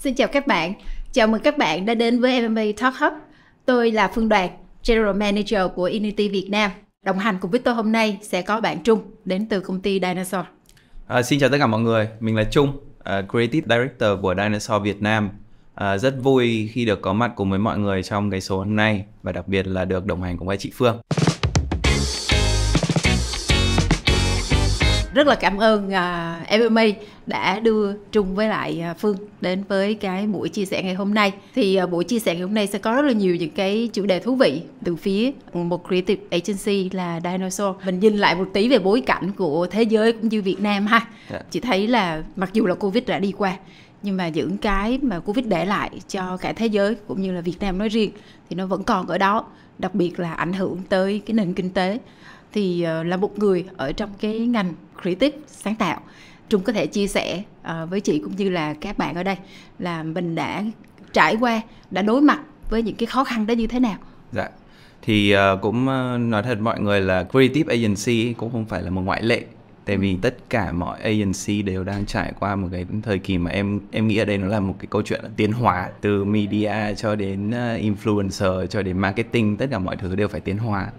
Xin chào các bạn, chào mừng các bạn đã đến với MMA Talk Hub. Tôi là Phương Đoàn, General Manager của Infinity Việt Nam. Đồng hành cùng với tôi hôm nay sẽ có bạn Trung đến từ công ty Dinosaur. Xin chào tất cả mọi người, mình là Trung, Creative Director của Dinosaur Việt Nam. Rất vui khi được có mặt cùng với mọi người trong cái số hôm nay và đặc biệt là được đồng hành cùng với chị Phương. Rất là cảm ơn MMA đã đưa Trung với lại Phương đến với cái buổi chia sẻ ngày hôm nay. Thì buổi chia sẻ ngày hôm nay sẽ có rất là nhiều những cái chủ đề thú vị từ phía một creative agency là Dinosaur. Mình nhìn lại một tí về bối cảnh của thế giới cũng như Việt Nam ha. Chị thấy là mặc dù là Covid đã đi qua, nhưng mà những cái mà Covid để lại cho cả thế giới cũng như là Việt Nam nói riêng thì nó vẫn còn ở đó, đặc biệt là ảnh hưởng tới cái nền kinh tế. Thì là một người ở trong cái ngành creative sáng tạo, Trung có thể chia sẻ với chị cũng như là các bạn ở đây là mình đã trải qua, đã đối mặt với những cái khó khăn đó như thế nào? Dạ, thì cũng nói thật mọi người là creative agency cũng không phải là một ngoại lệ. Tại vì tất cả mọi agency đều đang trải qua một cái thời kỳ mà em nghĩ ở đây nó là một cái câu chuyện tiến hóa. Từ media cho đến influencer cho đến marketing, tất cả mọi thứ đều phải tiến hóa.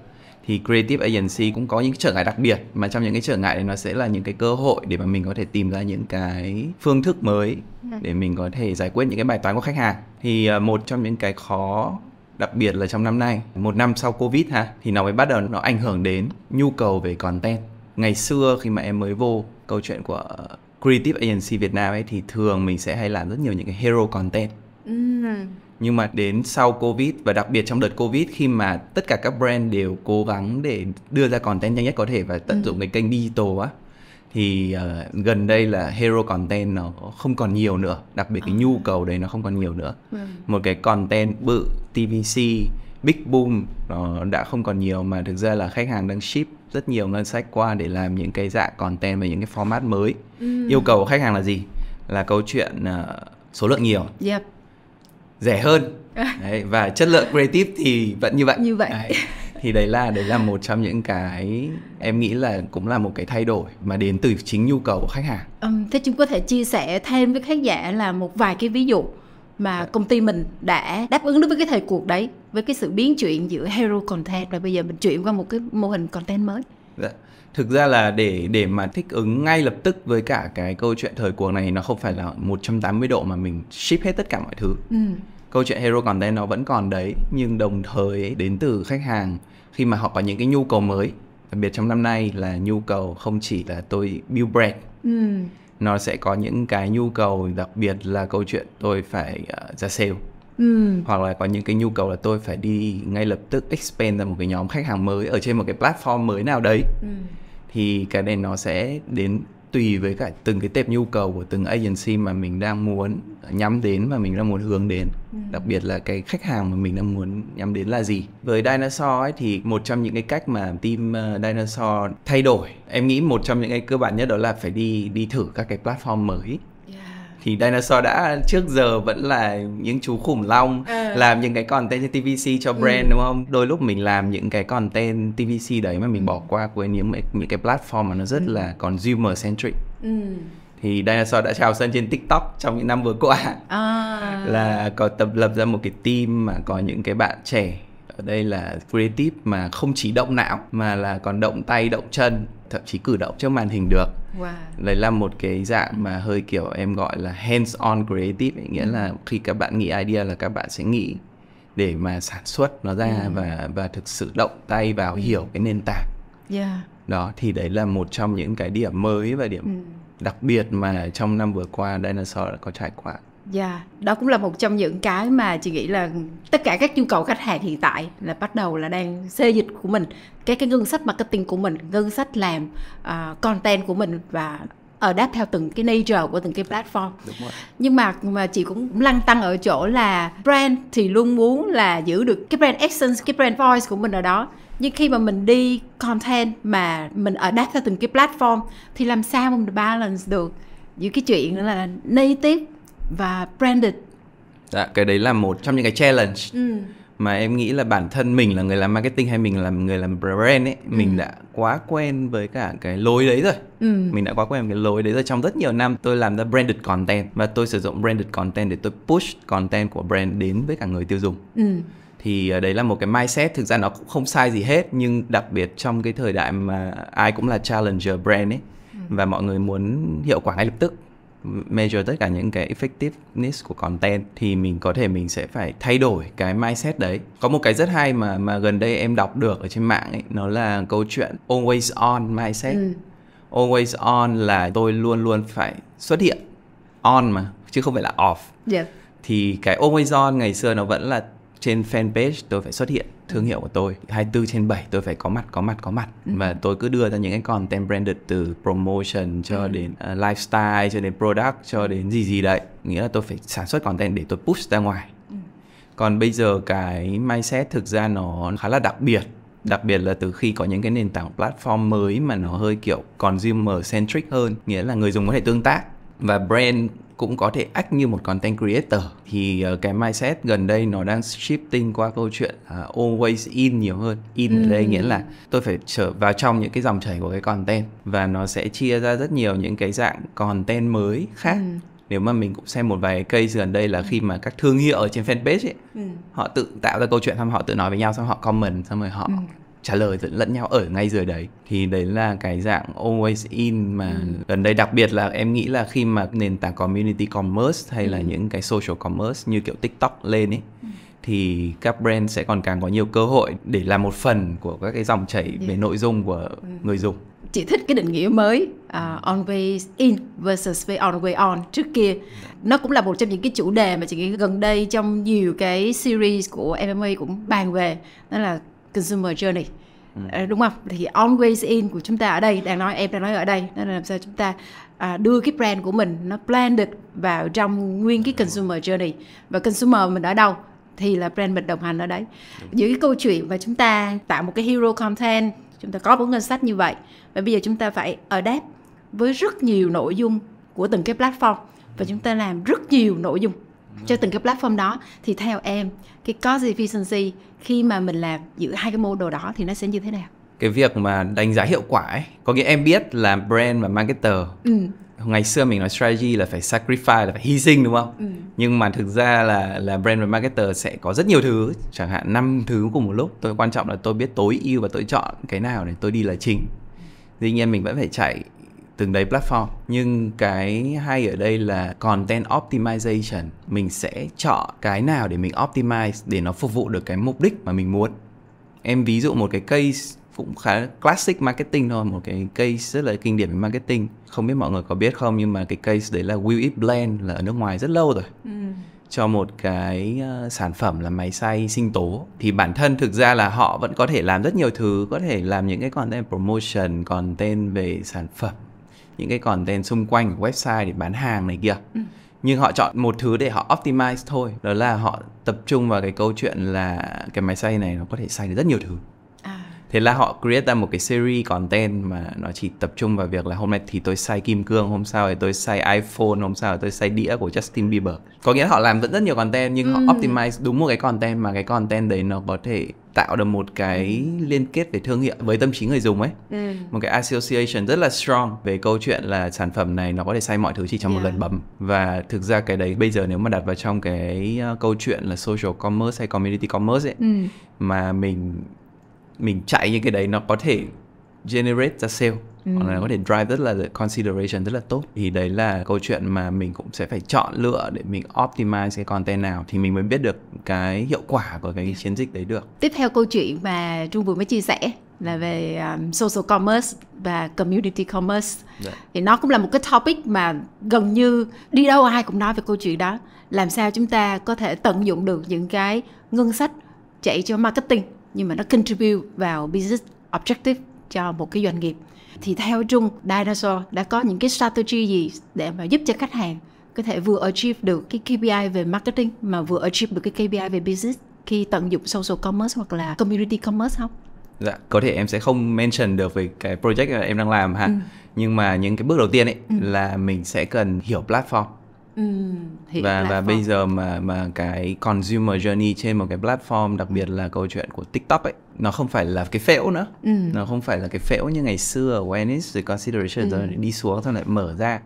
Thì creative agency cũng có những trở ngại đặc biệt, mà trong những cái trở ngại này nó sẽ là những cái cơ hội để mà mình có thể tìm ra những cái phương thức mới để mình có thể giải quyết những cái bài toán của khách hàng. Thì một trong những cái khó đặc biệt là trong năm nay, một năm sau Covid thì nó mới bắt đầu nó ảnh hưởng đến nhu cầu về content. Ngày xưa khi mà em mới vô câu chuyện của creative agency Việt Nam ấy thì thường mình sẽ hay làm rất nhiều những cái hero content. Nhưng mà đến sau Covid và đặc biệt trong đợt Covid, khi mà tất cả các brand đều cố gắng để đưa ra content nhanh nhất có thể và tận dụng cái kênh digital thì gần đây là hero content nó không còn nhiều nữa. Đặc biệt cái nhu cầu đấy nó không còn nhiều nữa. Một cái content bự, TVC, Big Boom nó đã không còn nhiều, mà thực ra là khách hàng đang ship rất nhiều ngân sách qua để làm những cái dạng content và những cái format mới. Yêu cầu của khách hàng là gì? Là câu chuyện số lượng nhiều, rẻ hơn đấy, và chất lượng creative thì vẫn như vậy. Đấy. Thì đấy là một trong những cái em nghĩ là cũng là một cái thay đổi mà đến từ chính nhu cầu của khách hàng. Thế chúng có thể chia sẻ thêm với khán giả là một vài cái ví dụ mà công ty mình đã đáp ứng đối với cái thời cuộc đấy, với cái sự biến chuyển giữa hero content và bây giờ mình chuyển qua một cái mô hình content mới? Thực ra là để mà thích ứng ngay lập tức với cả cái câu chuyện thời cuộc này, nó không phải là 180 độ mà mình ship hết tất cả mọi thứ. Câu chuyện hero content nó vẫn còn đấy, nhưng đồng thời đến từ khách hàng khi mà họ có những cái nhu cầu mới. Đặc biệt trong năm nay là nhu cầu không chỉ là tôi build brand, nó sẽ có những cái nhu cầu đặc biệt là câu chuyện tôi phải ra sale. Hoặc là có những cái nhu cầu là tôi phải đi ngay lập tức expand ra một cái nhóm khách hàng mới ở trên một cái platform mới nào đấy. Thì cái này nó sẽ đến tùy với cả từng cái tệp nhu cầu của từng agency mà mình đang muốn nhắm đến và mình đang muốn hướng đến. Đặc biệt là cái khách hàng mà mình đang muốn nhắm đến là gì. Với Dinosaur ấy thì một trong những cái cách mà team Dinosaur thay đổi, em nghĩ một trong những cái cơ bản nhất đó là phải đi thử các cái platform mới. Thì Dinosaur đã trước giờ vẫn là những chú khủng long làm những cái content trên TVC cho brand, đúng không? Đôi lúc mình làm những cái content TVC đấy mà mình bỏ qua quên những cái platform mà nó rất là consumer centric. Thì Dinosaur đã chào sân trên TikTok trong những năm vừa qua. Là có tập lập ra một cái team mà có những cái bạn trẻ ở đây là creative mà không chỉ động não mà là còn động tay, động chân, thậm chí cử động trước màn hình được. Đấy là một cái dạng mà hơi kiểu em gọi là hands-on creative ấy. Nghĩa là khi các bạn nghĩ idea là các bạn sẽ nghĩ để mà sản xuất nó ra và thực sự động tay vào hiểu cái nền tảng. Đó, thì đấy là một trong những cái điểm mới và điểm đặc biệt mà trong năm vừa qua Dinosaur đã có trải qua. Đó cũng là một trong những cái mà chị nghĩ là tất cả các nhu cầu khách hàng hiện tại là bắt đầu là đang xê dịch của mình, cái ngân sách marketing của mình, ngân sách làm content của mình và adapt theo từng cái nature của từng cái platform. Nhưng mà chị cũng lăn tăn ở chỗ là brand thì luôn muốn là giữ được cái brand essence, cái brand voice của mình ở đó. Nhưng khi mà mình đi content mà mình adapt theo từng cái platform thì làm sao mà mình balance được giữa cái chuyện là native và branded? Cái đấy là một trong những cái challenge mà em nghĩ là bản thân mình là người làm marketing hay mình là người làm brand ấy, mình đã quá quen với cả cái lối đấy rồi. Mình đã quá quen với cái lối đấy rồi. Trong rất nhiều năm tôi làm ra branded content và tôi sử dụng branded content để tôi push content của brand đến với cả người tiêu dùng. Thì đấy là một cái mindset, thực ra nó cũng không sai gì hết, nhưng đặc biệt trong cái thời đại mà ai cũng là challenger brand ấy, và mọi người muốn hiệu quả ngay lập tức, measure tất cả những cái effectiveness của content, thì mình sẽ phải thay đổi cái mindset đấy. Có một cái rất hay mà gần đây em đọc được ở trên mạng ấy, nó là câu chuyện always on mindset. Always on là tôi luôn luôn phải xuất hiện, on mà chứ không phải là off. Thì cái always on ngày xưa nó vẫn là trên fanpage tôi phải xuất hiện thương hiệu của tôi 24/7, tôi phải có mặt. Và tôi cứ đưa ra những cái content branded, từ promotion cho đến lifestyle, cho đến product, cho đến gì đấy. Nghĩa là tôi phải sản xuất content để tôi push ra ngoài. Còn bây giờ cái mindset thực ra nó khá là đặc biệt là từ khi có những cái nền tảng platform mới mà nó hơi kiểu consumer centric hơn, nghĩa là người dùng có thể tương tác và brand cũng có thể act như một content creator. Thì cái mindset gần đây nó đang shifting qua câu chuyện always in nhiều hơn. In ở đây nghĩa là tôi phải trở vào trong những cái dòng chảy của cái content, và nó sẽ chia ra rất nhiều những cái dạng content mới khác. Nếu mà mình cũng xem một vài case gần đây là khi mà các thương hiệu ở trên fanpage ấy, họ tự tạo ra câu chuyện, xong họ tự nói với nhau, xong họ comment, xong rồi họ trả lời lẫn nhau ở ngay dưới đấy. Thì đấy là cái dạng always in mà gần đây, đặc biệt là em nghĩ là khi mà nền tảng community commerce hay là những cái social commerce như kiểu TikTok lên ấy, thì các brand sẽ còn càng có nhiều cơ hội để làm một phần của các cái dòng chảy về nội dung của người dùng. Chị thích cái định nghĩa mới always in versus always on. Trước kia nó cũng là một trong những cái chủ đề mà chị nghĩ gần đây trong nhiều cái series của MMA cũng bàn về, đó là consumer journey. Đúng không? Thì always in của chúng ta ở đây, em đang nói ở đây, đó là làm sao chúng ta đưa cái brand của mình nó blended vào trong nguyên cái consumer journey. Và consumer mình ở đâu thì là brand mình đồng hành ở đấy. Giữa cái câu chuyện và chúng ta tạo một cái hero content, chúng ta có một ngân sách như vậy, và bây giờ chúng ta phải adapt với rất nhiều nội dung của từng cái platform, và chúng ta làm rất nhiều nội dung cho từng cái platform đó. Thì theo em, cái cost efficiency khi mà mình làm giữa hai cái model đó thì nó sẽ như thế nào? Cái việc mà đánh giá hiệu quả ấy, có nghĩa em biết là brand và marketer, ngày xưa mình nói strategy là phải sacrifice, là phải hy sinh, đúng không? Nhưng mà thực ra là brand và marketer sẽ có rất nhiều thứ, chẳng hạn 5 thứ cùng một lúc. Quan trọng là tôi biết tối ưu và tôi chọn cái nào để tôi đi là chính. Dĩ nhiên mình vẫn phải chạy từng đấy platform, nhưng cái hay ở đây là content optimization. Mình sẽ chọn cái nào để mình optimize để nó phục vụ được cái mục đích mà mình muốn. Em ví dụ một cái case cũng khá classic marketing thôi, một cái case rất là kinh điển về marketing. Không biết mọi người có biết không, nhưng mà cái case đấy là Will It Blend, là ở nước ngoài rất lâu rồi. Cho một cái sản phẩm là máy xay sinh tố. Thì bản thân thực ra là họ vẫn có thể làm rất nhiều thứ, có thể làm những cái content promotion, content về sản phẩm, những cái content xung quanh website để bán hàng này kia. Nhưng họ chọn một thứ để họ optimize thôi, đó là họ tập trung vào cái câu chuyện là cái máy xay này nó có thể xay được rất nhiều thứ. Thế là họ create ra một cái series content mà nó chỉ tập trung vào việc là hôm nay thì tôi xay kim cương, hôm sau thì tôi xay iPhone, hôm sau thì tôi xay đĩa của Justin Bieber. Có nghĩa là họ làm rất nhiều content, nhưng họ optimize đúng một cái content mà cái content đấy nó có thể tạo được một cái liên kết về thương hiệu với tâm trí người dùng ấy. Một cái association rất là strong về câu chuyện là sản phẩm này nó có thể xay mọi thứ chỉ trong một lần bấm. Và thực ra cái đấy bây giờ nếu mà đặt vào trong cái câu chuyện là social commerce hay community commerce ấy, mà mình chạy những cái đấy, nó có thể generate ra sale, hoặc là có thể drive rất là consideration rất là tốt. Thì đấy là câu chuyện mà mình cũng sẽ phải chọn lựa để mình optimize cái content nào thì mình mới biết được cái hiệu quả của cái chiến dịch đấy được. Tiếp theo câu chuyện mà Trung vừa mới chia sẻ là về social commerce và community commerce. Thì nó cũng là một cái topic mà gần như đi đâu ai cũng nói về câu chuyện đó. Làm sao chúng ta có thể tận dụng được những cái ngân sách chạy cho marketing nhưng mà nó contribute vào business objective cho một cái doanh nghiệp. Thì theo Trung, Dinosaur đã có những cái strategy gì để mà giúp cho khách hàng có thể vừa achieve được cái KPI về marketing mà vừa achieve được cái KPI về business khi tận dụng social commerce hoặc là community commerce không? Dạ, có thể em sẽ không mention được về cái project mà em đang làm ha. Nhưng mà những cái bước đầu tiên ấy là mình sẽ cần hiểu platform. Và bây giờ mà cái consumer journey trên một cái platform, đặc biệt là câu chuyện của TikTok ấy, nó không phải là cái phễu nữa. Nó không phải là cái phễu như ngày xưa awareness rồi consideration rồi đi xuống xong lại mở ra.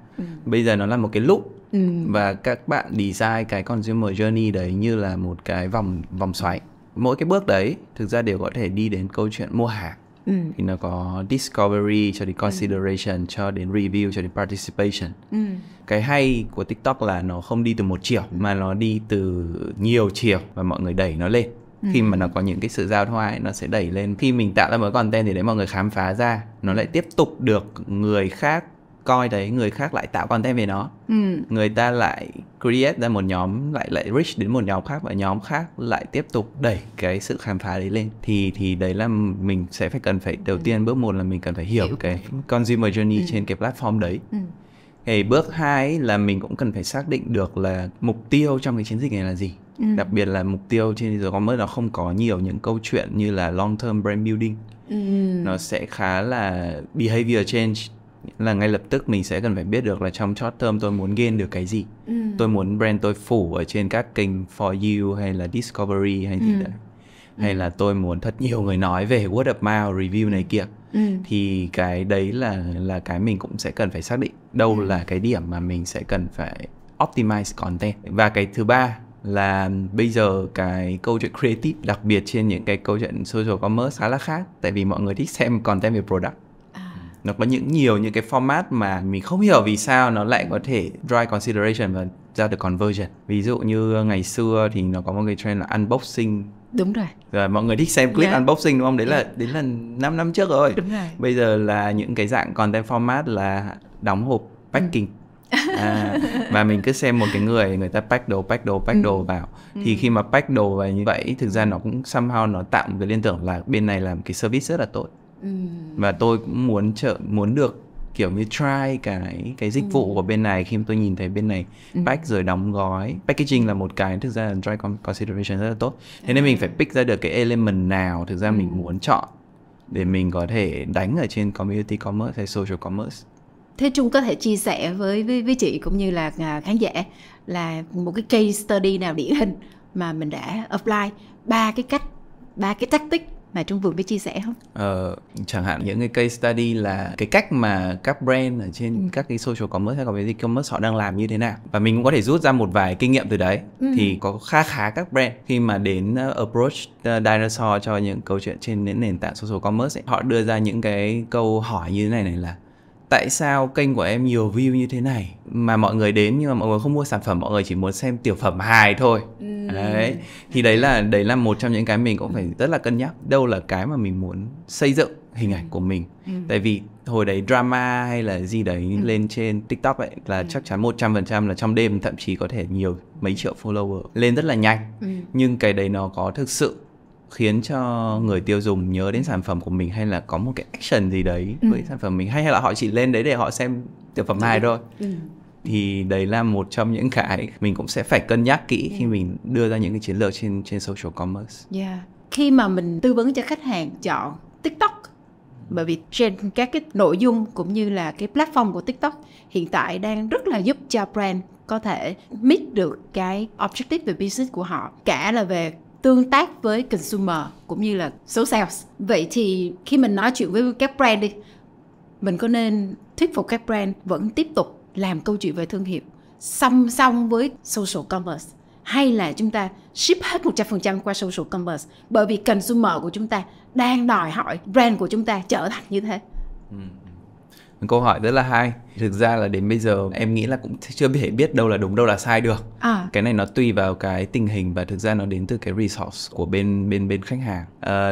Bây giờ nó là một cái loop. Và các bạn design cái consumer journey đấy như là một cái vòng xoáy. Mỗi cái bước đấy thực ra đều có thể đi đến câu chuyện mua hàng. Thì nó có discovery cho đến consideration, cho đến review, cho đến participation. Cái hay của TikTok là nó không đi từ một chiều mà nó đi từ nhiều chiều và mọi người đẩy nó lên. Khi mà nó có những cái sự giao thoa ấy, nó sẽ đẩy lên. Khi mình tạo ra một content thì đấy mọi người khám phá ra, nó lại tiếp tục được người khác coi đấy, người khác lại tạo content về nó. Người ta lại create ra một nhóm, lại reach đến một nhóm khác, và nhóm khác lại tiếp tục đẩy cái sự khám phá đấy lên. Thì đấy là mình sẽ cần phải đầu tiên bước 1 là mình cần phải hiểu cái consumer journey trên cái platform đấy. Thì bước 2 là mình cũng cần phải xác định được là mục tiêu trong cái chiến dịch này là gì. Đặc biệt là mục tiêu trên digital commerce nó không có nhiều những câu chuyện như là long term brand building. Nó sẽ khá là behavior change, là ngay lập tức mình sẽ cần phải biết được là trong short term tôi muốn gain được cái gì. Tôi muốn brand tôi phủ ở trên các kênh For You hay là Discovery hay gì đấy. Hay là tôi muốn thật nhiều người nói về word of mouth, review này kia. Thì cái đấy là cái mình cũng sẽ cần phải xác định đâu là cái điểm mà mình sẽ cần phải optimize content. Và cái thứ ba là bây giờ cái câu chuyện creative, đặc biệt trên những cái câu chuyện social commerce khá là khác. Tại vì mọi người thích xem content về product. Nó có nhiều những cái format mà mình không hiểu vì sao nó lại có thể drive consideration và ra được conversion. Ví dụ như ngày xưa thì nó có một cái trend là unboxing. Đúng rồi. Mọi người thích xem clip unboxing đúng không? Đấy là 5 năm trước rồi. Đúng rồi. Bây giờ là những cái dạng content format là đóng hộp, packing. Và mình cứ xem một cái người ta pack đồ vào. Thì khi mà pack đồ vào như vậy, thực ra nó cũng somehow nó tạo một cái liên tưởng là bên này làm cái service rất là tốt. Và tôi cũng muốn được kiểu như try cái dịch vụ của bên này. Khi mà tôi nhìn thấy bên này pack rồi đóng gói, packaging là một cái thực ra là drive consideration rất là tốt. Thế nên mình phải pick ra được cái element nào thực ra mình muốn chọn để mình có thể đánh ở trên community commerce hay social commerce. Thế Trung có thể chia sẻ với chị cũng như là khán giả là một cái case study nào điển hình mà mình đã apply ba cái tactic mà Trung vừa mới chia sẻ không? Chẳng hạn những cái case study là cái cách mà các brand ở trên các cái social commerce hay community commerce họ đang làm như thế nào. Và mình cũng có thể rút ra một vài kinh nghiệm từ đấy. Thì có khá các brand khi mà đến approach Dinosaur cho những câu chuyện trên những nền tảng social commerce ấy, họ đưa ra những cái câu hỏi như thế này là tại sao kênh của em nhiều view như thế này mà mọi người đến nhưng mà mọi người không mua sản phẩm, mọi người chỉ muốn xem tiểu phẩm hài thôi. Đấy. Thì đấy là một trong những cái mình cũng phải rất là cân nhắc. Đâu là cái mà mình muốn xây dựng hình ảnh của mình. Tại vì hồi đấy drama hay là gì đấy lên trên TikTok ấy là chắc chắn 100% là trong đêm thậm chí có thể nhiều mấy triệu follower lên rất là nhanh. Nhưng cái đấy nó có thực sự khiến cho người tiêu dùng nhớ đến sản phẩm của mình hay là có một cái action gì đấy với sản phẩm mình, hay là họ chỉ lên đấy để họ xem tiểu phẩm hài thôi. Thì đấy là một trong những cái mình cũng sẽ phải cân nhắc kỹ khi mình đưa ra những cái chiến lược trên social commerce. Khi mà mình tư vấn cho khách hàng chọn TikTok, bởi vì trên các cái nội dung cũng như là cái platform của TikTok hiện tại đang rất là giúp cho brand có thể meet được cái objective về business của họ, cả là về tương tác với consumer cũng như là số sales. Vậy thì khi mình nói chuyện với các brand đi, mình có nên thuyết phục các brand vẫn tiếp tục làm câu chuyện về thương hiệu song song với social commerce, hay là chúng ta ship hết 100% qua social commerce bởi vì consumer của chúng ta đang đòi hỏi brand của chúng ta trở thành như thế? Câu hỏi rất là hay. Thực ra là đến bây giờ em nghĩ là cũng chưa thể biết đâu là đúng đâu là sai được. Cái này nó tùy vào cái tình hình và thực ra nó đến từ cái resource của bên khách hàng.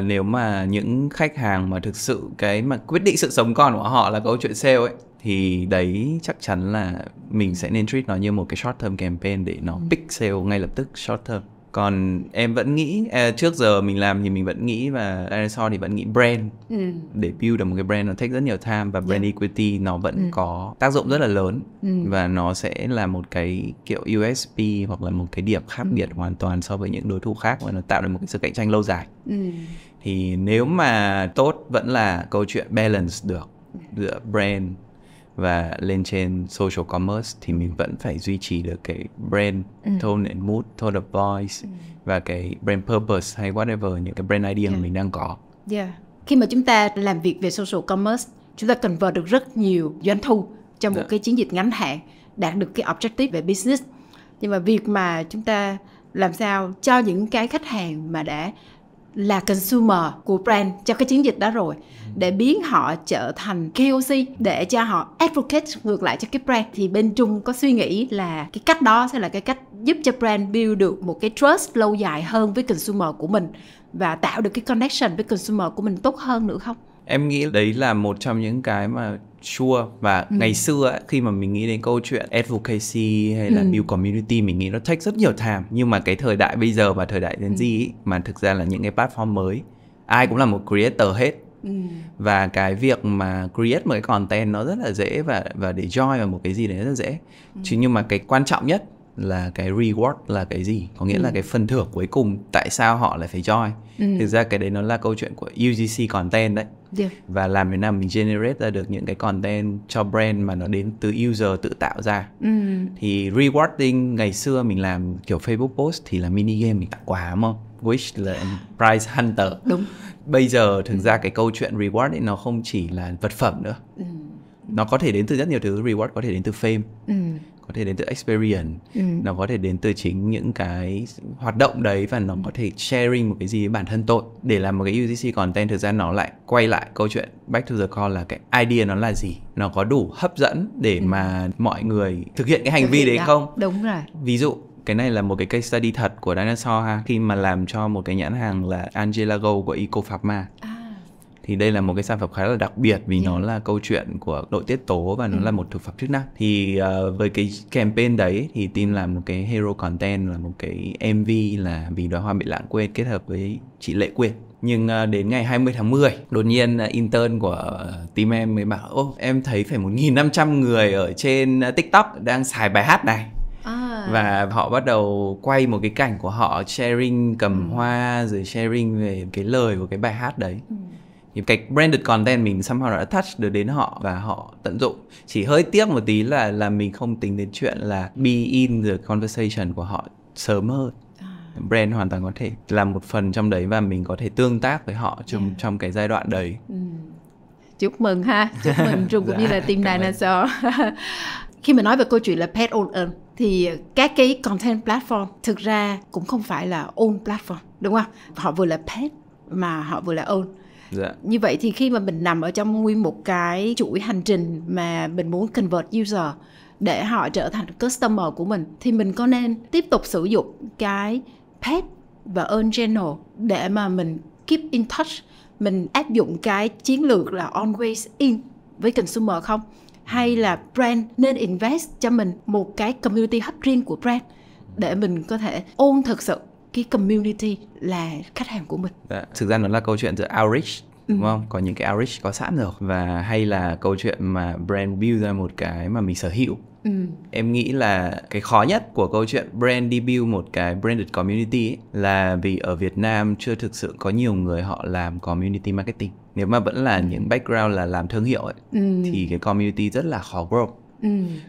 Nếu mà những khách hàng mà thực sự cái mà quyết định sự sống còn của họ là câu chuyện sale ấy, thì đấy chắc chắn là mình sẽ nên treat nó như một cái short term campaign để nó pick sale ngay lập tức short term. Còn em vẫn nghĩ, trước giờ mình làm thì mình vẫn nghĩ, và Dinosaur thì vẫn nghĩ brand. Để build được một cái brand nó take rất nhiều time, và brand equity nó vẫn có tác dụng rất là lớn. Và nó sẽ là một cái kiểu USP hoặc là một cái điểm khác biệt hoàn toàn so với những đối thủ khác, và nó tạo được một cái sự cạnh tranh lâu dài. Thì nếu mà tốt vẫn là câu chuyện balance được giữa brand và lên trên social commerce thì mình vẫn phải duy trì được cái brand tone and mood, tone of voice và cái brand purpose hay whatever, những cái brand idea mà mình đang có. Khi mà chúng ta làm việc về social commerce, chúng ta convert được rất nhiều doanh thu trong một cái chiến dịch ngắn hạn, đạt được cái objective về business. Nhưng mà việc mà chúng ta làm sao cho những cái khách hàng mà đã là consumer của brand cho cái chiến dịch đó rồi, để biến họ trở thành KOC, để cho họ advocate ngược lại cho cái brand, thì bên Trung có suy nghĩ là cái cách đó sẽ là cái cách giúp cho brand build được một cái trust lâu dài hơn với consumer của mình và tạo được cái connection với consumer của mình tốt hơn nữa không? Em nghĩ đấy là một trong những cái mà sure. Và ngày xưa ấy, khi mà mình nghĩ đến câu chuyện advocacy hay là build community, mình nghĩ nó take rất nhiều time. Nhưng mà cái thời đại bây giờ và thời đại Gen Z ấy, mà thực ra là những cái platform mới, ai cũng là một creator hết. Và cái việc mà create một cái content nó rất là dễ, và để join vào một cái gì đấy rất là dễ. Nhưng mà cái quan trọng nhất là cái reward là cái gì, có nghĩa là cái phần thưởng cuối cùng tại sao họ lại phải join. Thực ra cái đấy nó là câu chuyện của UGC content đấy. Và làm thế nào mình generate ra được những cái content cho brand mà nó đến từ user tự tạo ra. Thì rewarding ngày xưa mình làm kiểu Facebook post thì là mini game mình tặng quà, đúng không? Wish là prize hunter. Đúng. Bây giờ thực ra cái câu chuyện reward ấy nó không chỉ là vật phẩm nữa. Nó có thể đến từ rất nhiều thứ. Reward có thể đến từ fame, có thể đến từ experience, nó có thể đến từ chính những cái hoạt động đấy, và nó có thể sharing một cái gì với bản thân tôi. Để làm một cái UGC content, thực ra nó lại quay lại câu chuyện back to the core là cái idea nó là gì, nó có đủ hấp dẫn để mà mọi người thực hiện cái hành vi đấy không. Đúng rồi. Ví dụ cái này là một cái case study thật của Dinosaur ha, khi mà làm cho một cái nhãn hàng là Angelago của Ecopharma. Thì đây là một cái sản phẩm khá là đặc biệt vì nó là câu chuyện của nội tiết tố và nó là một thực phẩm chức năng. Thì với cái campaign đấy thì team làm một cái hero content là một cái MV là Vì Đóa Hoa Bị Lãng Quên kết hợp với chị Lệ Quyên. Nhưng đến ngày 20 tháng 10, đột nhiên intern của team em mới bảo: ô, em thấy phải 1.500 người ở trên TikTok đang xài bài hát này. Và họ bắt đầu quay một cái cảnh của họ sharing cầm hoa, rồi sharing về cái lời của cái bài hát đấy. Thì cái branded content mình somehow đã touch được đến họ và họ tận dụng. Chỉ hơi tiếc một tí là mình không tính đến chuyện là be in the conversation của họ sớm hơn. Brand hoàn toàn có thể làm một phần trong đấy và mình có thể tương tác với họ trong cái giai đoạn đấy. Chúc mừng ha, chúc mừng Trung cũng như là team Dinosaur. Khi mà nói về câu chuyện là pet own earn thì các cái content platform thực ra cũng không phải là own platform, đúng không? Họ vừa là pet mà họ vừa là own. Như vậy thì khi mà mình nằm ở trong nguyên một cái chuỗi hành trình mà mình muốn convert user để họ trở thành customer của mình, thì mình có nên tiếp tục sử dụng cái pet và earn channel để mà mình keep in touch, mình áp dụng cái chiến lược là always in với consumer không? Hay là brand nên invest cho mình một cái community hub riêng của brand để mình có thể own thực sự cái community là khách hàng của mình? Thực ra nó là câu chuyện giữa outreach, đúng không? Có những cái outreach có sẵn rồi, và hay là câu chuyện mà brand build ra một cái mà mình sở hữu. Em nghĩ là cái khó nhất của câu chuyện brand đi build một cái branded community ấy, là vì ở Việt Nam chưa thực sự có nhiều người họ làm community marketing. Nếu mà vẫn là những background là làm thương hiệu ấy, thì cái community rất là khó grow.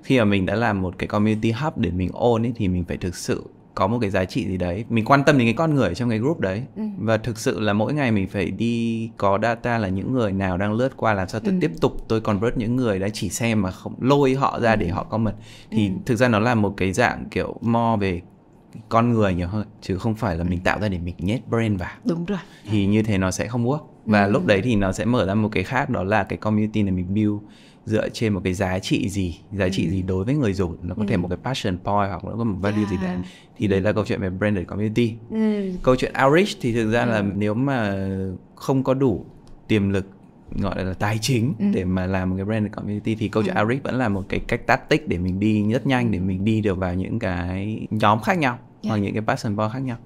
Khi mà mình đã làm một cái community hub để mình own ấy, thì mình phải thực sự có một cái giá trị gì đấy, mình quan tâm đến cái con người trong cái group đấy. Và thực sự là mỗi ngày mình phải đi có data là những người nào đang lướt qua, làm sao tôi tiếp tục tôi convert những người đã chỉ xem mà không lôi họ ra để họ comment. Thì thực ra nó là một cái dạng kiểu more về con người nhiều hơn, chứ không phải là mình tạo ra để mình nhét brand vào. Đúng rồi. Thì như thế nó sẽ không work. Và lúc đấy thì nó sẽ mở ra một cái khác, đó là cái community này mình build dựa trên một cái giá trị gì đối với người dùng. Nó có thể một cái passion point hoặc nó có một value gì đấy. Thì đấy là câu chuyện về branded community. Câu chuyện outreach thì thực ra là nếu mà không có đủ tiềm lực, gọi là tài chính để mà làm một cái branded community, thì câu chuyện outreach vẫn là một cái cách tactic để mình đi rất nhanh, để mình đi được vào những cái nhóm khác nhau hoặc những cái passion point khác nhau.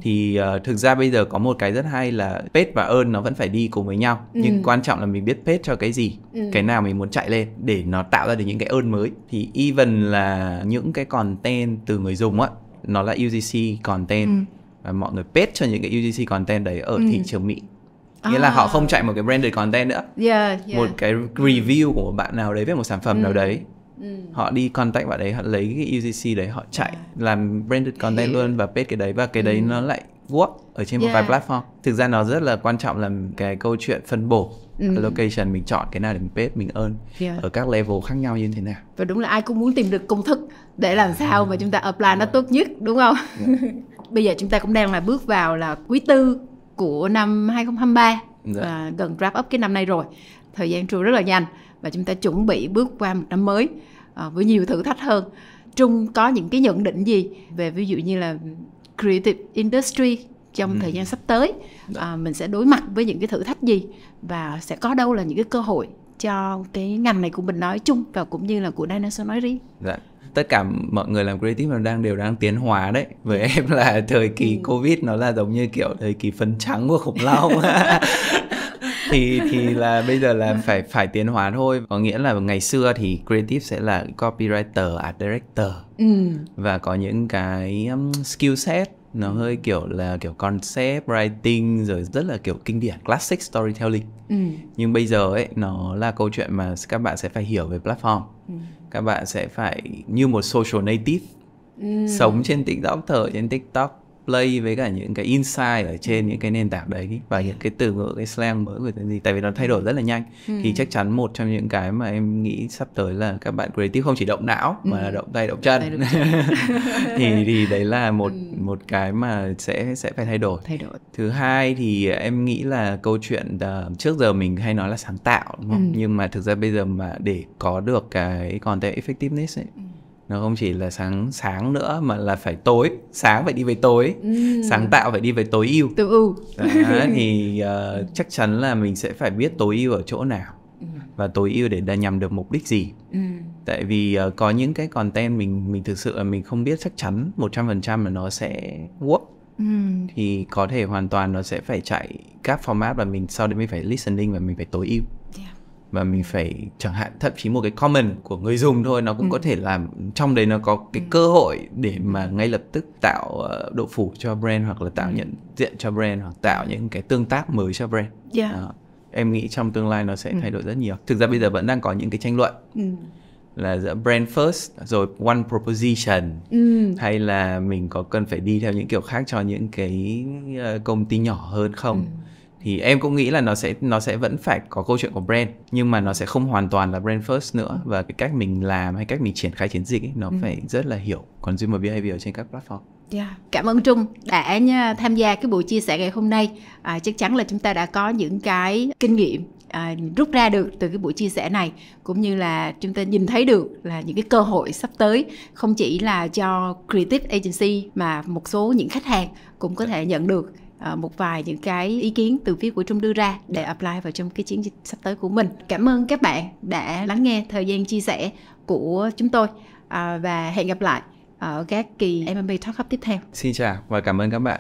Thì thực ra bây giờ có một cái rất hay là page và earn nó vẫn phải đi cùng với nhau. Nhưng quan trọng là mình biết page cho cái gì, cái nào mình muốn chạy lên để nó tạo ra được những cái earn mới. Thì even là những cái content từ người dùng á, nó là UGC content, và mọi người page cho những cái UGC content đấy ở thị trường Mỹ. Nghĩa là họ không chạy một cái branded content nữa. Một cái review của một bạn nào đấy về một sản phẩm nào đấy. Họ đi contact bạn đấy, họ lấy cái UGC đấy, họ chạy làm branded content luôn và paste cái đấy, và cái đấy nó lại work ở trên một vài platform. Thực ra nó rất là quan trọng là cái câu chuyện phân bổ location, mình chọn cái nào để mình paste, mình earn ở các level khác nhau như thế nào. Và đúng là ai cũng muốn tìm được công thức để làm sao mà chúng ta apply nó tốt nhất, đúng không? Bây giờ chúng ta cũng đang là bước vào là quý tư của năm 2023 và gần wrap up cái năm nay rồi. Thời gian trôi rất là nhanh và chúng ta chuẩn bị bước qua một năm mới với nhiều thử thách hơn. Trung có những cái nhận định gì về ví dụ như là creative industry trong thời gian sắp tới? Mình sẽ đối mặt với những cái thử thách gì và sẽ có đâu là những cái cơ hội cho cái ngành này của mình nói chung và cũng như là của Dinosaur nói riêng? Tất cả mọi người làm creative đều đang tiến hóa đấy. Với em là thời kỳ Covid nó là giống như kiểu thời kỳ phấn trắng của khủng long. thì là bây giờ là phải tiến hóa thôi. Có nghĩa là ngày xưa thì creative sẽ là copywriter, art director, và có những cái skill set nó hơi kiểu concept writing, rồi rất là kiểu kinh điển, classic storytelling. Nhưng bây giờ ấy, nó là câu chuyện mà các bạn sẽ phải hiểu về platform. Các bạn sẽ phải như một social native, sống trên TikTok, thở trên TikTok, play với cả những cái insight ở trên những cái nền tảng đấy, và những cái từ ngữ, cái slang mới của cái gì, tại vì nó thay đổi rất là nhanh. Thì chắc chắn một trong những cái mà em nghĩ sắp tới là các bạn creative không chỉ động não mà là động tay động chân. thì đấy là một cái mà sẽ phải thay đổi. Thứ hai thì em nghĩ là câu chuyện trước giờ mình hay nói là sáng tạo, đúng không? Nhưng mà thực ra bây giờ mà để có được cái content effectiveness ấy, nó không chỉ là sáng nữa mà là phải tối, sáng phải đi về tối, sáng tạo phải đi về tối ưu. Thì chắc chắn là mình sẽ phải biết tối ưu ở chỗ nào và tối ưu để nhằm được mục đích gì. Tại vì có những cái content mình thực sự là mình không biết chắc chắn 100% là nó sẽ work. Thì có thể hoàn toàn nó sẽ phải chạy các format và mình sau đấy mình phải listening và mình phải tối ưu. Và mình phải chẳng hạn thậm chí một cái comment của người dùng thôi, nó cũng có thể làm trong đấy nó có cái cơ hội để mà ngay lập tức tạo độ phủ cho brand, hoặc là tạo nhận diện cho brand, hoặc tạo những cái tương tác mới cho brand. Em nghĩ trong tương lai nó sẽ thay đổi rất nhiều. Thực ra bây giờ vẫn đang có những cái tranh luận là giữa brand first rồi one proposition, hay là mình có cần phải đi theo những kiểu khác cho những cái công ty nhỏ hơn không. Thì em cũng nghĩ là nó sẽ vẫn phải có câu chuyện của brand, nhưng mà nó sẽ không hoàn toàn là brand first nữa. Và cái cách mình làm hay cách mình triển khai chiến dịch ấy, nó phải rất là hiểu consumer behavior trên các platform. Cảm ơn Trung đã tham gia cái buổi chia sẻ ngày hôm nay. Chắc chắn là chúng ta đã có những cái kinh nghiệm rút ra được từ cái buổi chia sẻ này, cũng như là chúng ta nhìn thấy được là những cái cơ hội sắp tới không chỉ là cho creative agency mà một số những khách hàng cũng có thể nhận được một vài những cái ý kiến từ phía của Trung đưa ra để apply vào trong cái chiến dịch sắp tới của mình. Cảm ơn các bạn đã lắng nghe thời gian chia sẻ của chúng tôi, và hẹn gặp lại ở các kỳ MMA Talk Hub tiếp theo. Xin chào và cảm ơn các bạn.